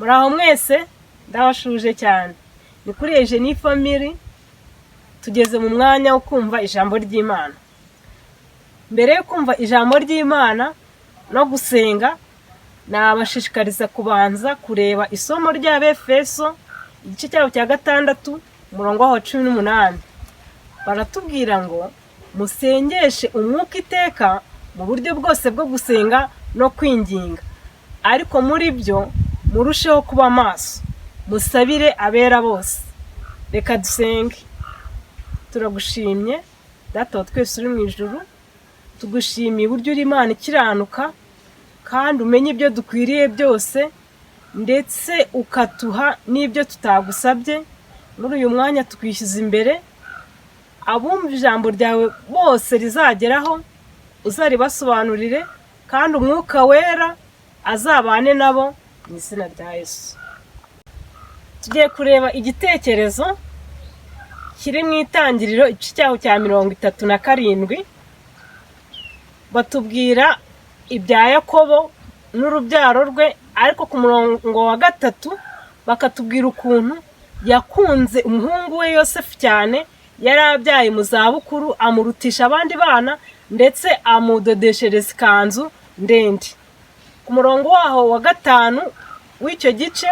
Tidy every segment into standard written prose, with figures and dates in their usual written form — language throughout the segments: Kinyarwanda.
Muraho mwese ndabashuje cyane. Ni kuri Eugenie Family tugeze mu mwanya wo kumva ijambo ry'Imana. Mbere yo kumva ijambo ry'Imana no gusenga, nabashishikariza kubanza kureba isomo ry'Abefeso igice cyaho cya 6 umurongo wa 18. Baratubwira ngo musengeshe umwuka iteka mu buryo bwose bwo gusenga no kwinginga, ariko muri byo murusheho kuba maso, musabire abera bose. Reka dusenge. Turagushimye Data wa twese uri mu ijuru, tugushimiye uburyo uri Imana ikiranuka kandi umenye ibyo dukwiriye byose, ndetse ukatuha n'ibyo tutagusabye. Muri uyu mwanya tukwishyuza imbere abumva ijambo ryawe bose rizageraho, uzaribasobanurire kandi umwuka wera azabane nabo mu izina rya Yesu. Tugiye kureba igitekerezo kiri mu Itangiriro igice cyaho cya 37. Batubwira ibya Yakobo n'urubyaro rwe, ariko ku murongo wa 3 bakatubwira ukuntu yakunze umuhungu we Yosefu cyane, yari abyaye mu zabukuru, amurutisha abandi bana ndetse amudodeshereza ikanzu ndende. Ku murongo waho wa 5 w'icyo gice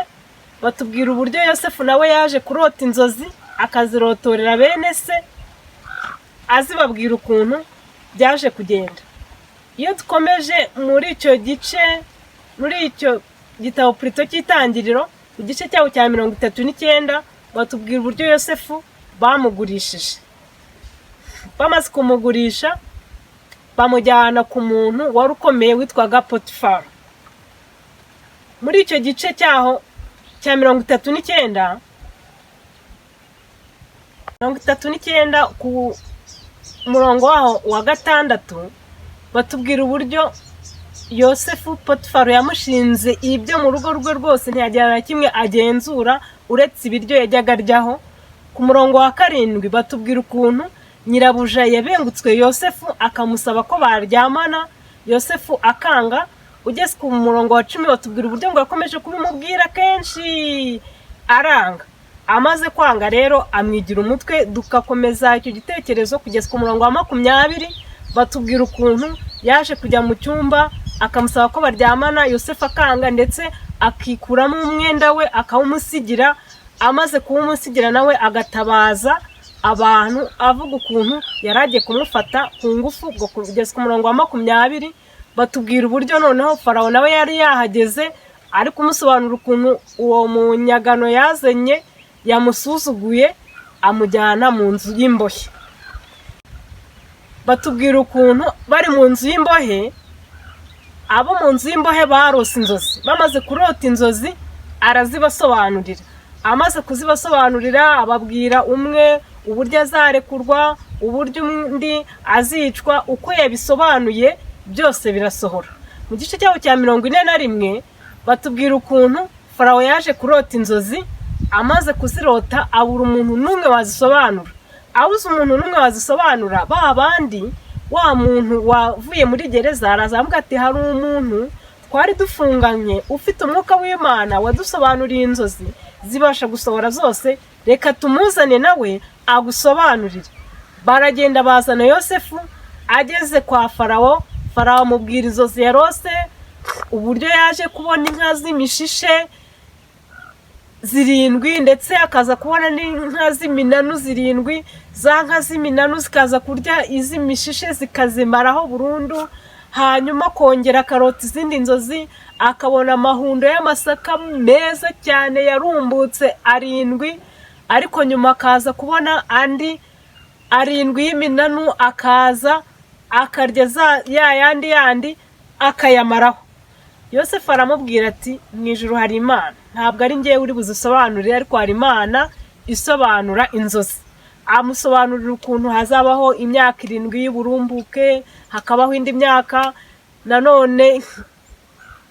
batubwira uburyo Yosefu nawe yaje kurota inzozi, akazirotorera bene se, azibabwira ukuntu byaje kugenda. Iyo dukomeje muri icyo gice, muri icyo gitabo Prito cy'Itangiriro igice cyaho cya 39, batubwira uburyo Yosefu bamugurishije. Bamaze kumugurisha bamujyana ku muntu wari ukomeye witwaga Potifari. Muri icyo gice cyaho cya 39 ku murongo waho wa 6 batubwira uburyo Yosefu Potifari yamushinze ibyo mu rugo rwe rwose, ntiyagira na kimwe agenzura uretse ibiryo yajyaga aryaho. Ku murongo wa 7 batubwira ukuntu nyirabuja yabengutswe Yosefu akamusaba ko baryamana, Yosefu akanga. Ugeze ku murongo wa 10 batubwira uburyo ngo yakomeje kubimubwira kenshi aranga. Amaze kwanga rero amwigira umutwe. Dukakomeza icyo gitekerezo kugeza ku murongo wa 20, batubwira ukuntu yaje kujya mu cyumba akamusaba ko baryamana, Yosefu akanga ndetse akikuramo umwenda we akawumusigira. Amaze kuwumusigira nawe agatabaza abantu avuga ukuntu yaragiye kumufata ku ngufu. Kugeza ku murongo wa 20 batubwira uburyo noneho Farawo nawe yari yahageze, ari kumusobanura ukuntu uwo munyagano yazanye yamusuzuguye, amujyana mu nzu y'imbohe. Batubwira ukuntu bari mu nzu y'imbohe, abo mu nzu y'imbohe barose inzozi. Bamaze kurota inzozi arazibasobanurira. Amaze kuzibasobanurira ababwira umwe uburyo azarekurwa, uburyo undi azicwa. Uko yabisobanuye byose birasohora. Mu gice cyaho cya 41 batubwira ukuntu Farawo yaje kurota inzozi, amaze kuzirota abura umuntu n'umwe wazisobanura. Abuze umuntu n'umwe wazisobanura, ba bandi wa muntu wavuye muri gereza arazamuka ati hari umuntu twari dufunganye ufite umwuka w'Imana wadusobanuriye inzozi zibasha gusohora zose, reka tumuzane nawe agusobanurire. Baragenda bazana Yosefu. Ageze kwa Farawo, Farawo amubwira inzozi yarose, uburyo yaje kubona inka z'imishishe 7 ndetse akaza kubona n'inka z'iminanu 7. Za nka z'iminanu zikaza kurya iz'imishishe zikazimaraho burundu. Hanyuma kongera karoti izindi nzozi, akabona amahundo y'amasaka meza cyane yarumbutse 7, ariko nyuma akaza kubona andi 7 y'iminanu, akaza akarya yandi akayamaraho. Yosefu aramubwira ati mu ijuru hari Imana, ntabwo ari ngewe uri buzisobanurire, ariko hari Imana isobanura inzozi. Amusobanurira ukuntu hazabaho imyaka 7 y'uburumbuke, hakabaho indi myaka nanone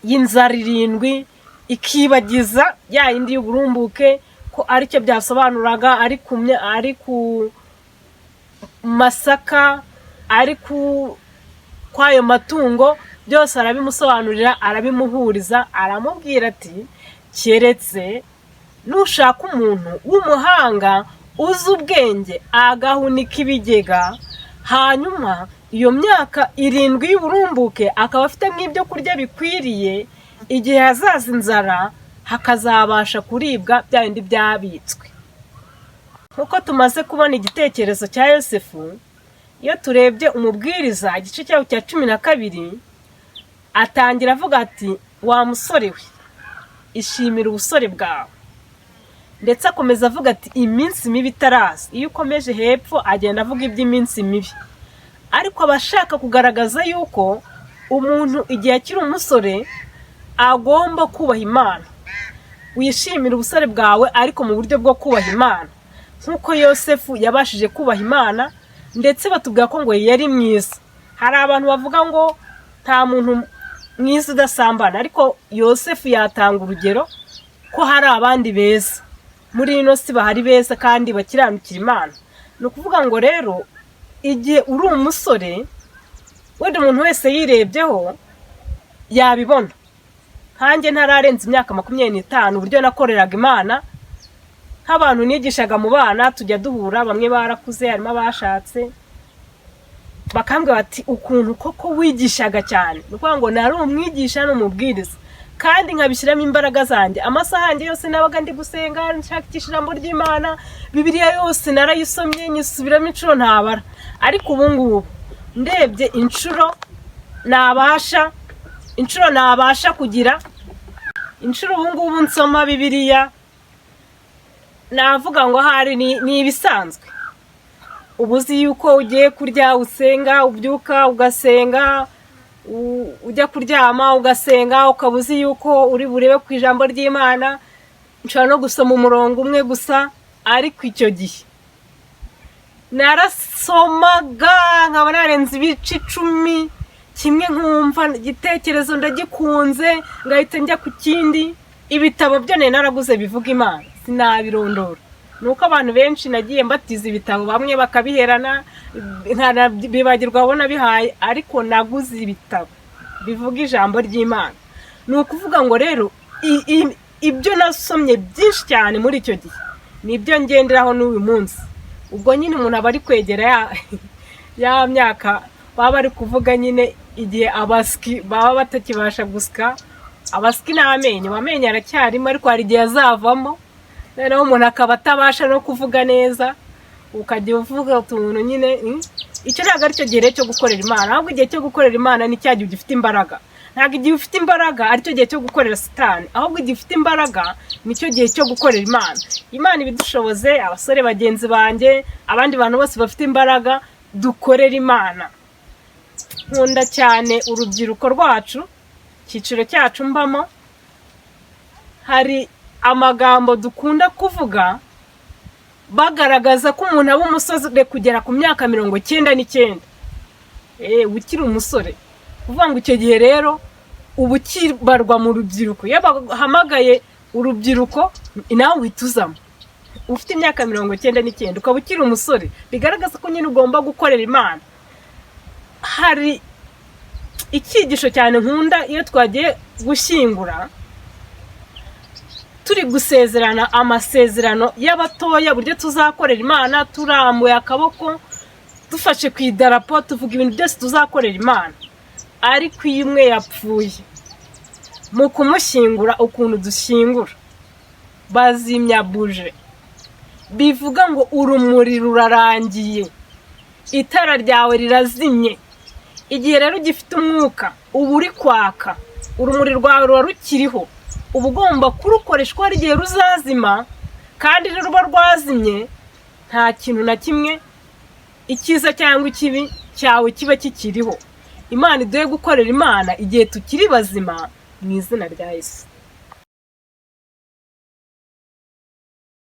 y'inzara 7 ikibagiza ya indi y'uburumbuke, ko aricyo byasobanuraga. Ari ku masaka, ari kwayo matungo, byose arabimusobanurira, arabimuhuriza. Aramubwira ati keretse nushaka umuntu w'umuhanga uzi ubwenge agahunika ibigega, hanyuma iyo myaka 7 y'uburumbuke akaba afite nk'ibyo kurya bikwiriye, igihe hazaza inzara hakazabasha kuribwa bya bindi byabitswe. Nkuko tumaze kubona igitekerezo cya Yosefu, iyo turebye umubwiriza igice cyawo cya 12, atangira avuga ati wa musore we, ishimira ubusore bwawe. Ndetse akomeza avuga ati iminsi mibi itaraza. Iyo ukomeje hepfo agenda avuga iby'iminsi mibi, ariko abashaka kugaragaza yuko umuntu igihe akiri umusore agomba kubaha Imana. Wishimira ubusore bwawe ariko mu buryo bwo kubaha Imana, nkuko Yosefu yabashije kubaha Imana, ndetse batubwira ko ngo yari mwiza. Hari abantu bavuga ngo nta muntu mwiza udasambana, ariko Yosefu yatanga urugero ko hari abandi beza muri ino si bahari beza kandi bakiranukira Imana. Ni ukuvuga ngo rero igihe uri umusore, wenda umuntu wese yirebyeho yabibona. Hanjye ntararenza imyaka 25 uburyo nakoreraga Imana, nk'abantu nigishaga mu bana tujya duhura, bamwe barakuze harimo abashatse, bakambwira bati ukuntu koko wigishaga cyane. Ni ukuvuga ngo nari umwigisha n'umubwiriza, kandi nkabishyiramo imbaraga zanjye. Amasaha yanjye yose nabaga ndi gusenga, nshakisha ijambo ry'Imana, Bibiliya yose narayisomye nyisubiramo inshuro ntabara. Ariko ubu ngubu ndebye inshuro nabasha kugira, inshuro ubu ngubu nsoma Bibiliya, navuga ngo hari ni ibisanzwe. Ubuzi yuko ugiye kurya usenga, ubyuka ugasenga, ujya kuryama ugasenga, ukabuzi yuko uri burebe ku ijambo ry'Imana. Nshobora no gusoma umurongo umwe gusa, ariko icyo gihe narasomaga nkaba narenze ibice 10, kimwe nkumva igitekerezo ndagikunze ngahita njya ku kindi. Ibitabo byo naraguze bivuga Imana sinabirondora, nuko abantu benshi nagiye mbatiza ibitabo, bamwe bakabiherana bibagirwa abona bihaye, ariko naguze ibitabo bivuga ijambo ry'Imana. Ni ukuvuga ngo rero ibyo nasomye byinshi cyane muri icyo gihe nibyo ngenderaho n'uyu munsi. Ubwo nyine umuntu aba ari kwegera ya myaka baba bari kuvuga nyine, igihe abasiki baba batakibasha gusika. Abasiki n'amenyo aracyarimo, ariko hari igihe azavamo, noneho umuntu akaba atabasha no kuvuga neza, ukajya uvuga utuntu nyine. Icyo ntabwo ari cyo gihe cyo gukorera Imana, ahubwo igihe cyo gukorera Imana ni cya gihe ugifite imbaraga. Ntabwo igihe ufite imbaraga ari cyo gihe cyo gukorera Satani, ahubwo igihe ufite imbaraga nicyo gihe cyo gukorera Imana. Imana ibidushoboze, abasore bagenzi banjye, abandi bantu bose bafite imbaraga, dukorera Imana. Nkunda cyane urubyiruko rwacu, cyiciro cyacu mbamo. Hari amagambo dukunda kuvuga bagaragaza ko umuntu aba umusore kugera ku myaka 99, ukiri umusore. Kuvuga ngo icyo gihe rero ubu kibarwa mu rubyiruko. Iyo bahamagaye urubyiruko nawe uhituzamo, ufite imyaka 99 ukaba ukiri umusore, bigaragaza ko nyine ugomba gukorera Imana. Hari icyigisho cyane nkunda iyo twagiye gushyingura, turi gusezerana amasezerano y'abatoya, buryo tuzakorera Imana, turambuye akaboko dufashe ku idarapo, tuvuga ibintu byose tuzakorera Imana. Ariko iyo umwe yapfuye, mu kumushyingura ukuntu dushyingura bazimya buje, bivuga ngo urumuri rurarangiye, itara ryawe rirazimye. Igihe rero ugifite umwuka uba uri kwaka, urumuri rwawe ruba rukiriho, uba ugomba kurukoreshwa hari igihe ruzazima. Kandi rero ruba rwazimye, nta kintu na kimwe icyiza cyangwa ikibi cyawe kiba kikiriho. Imana iduhe gukorera Imana igihe tukiri bazima, mu izina rya Yesu.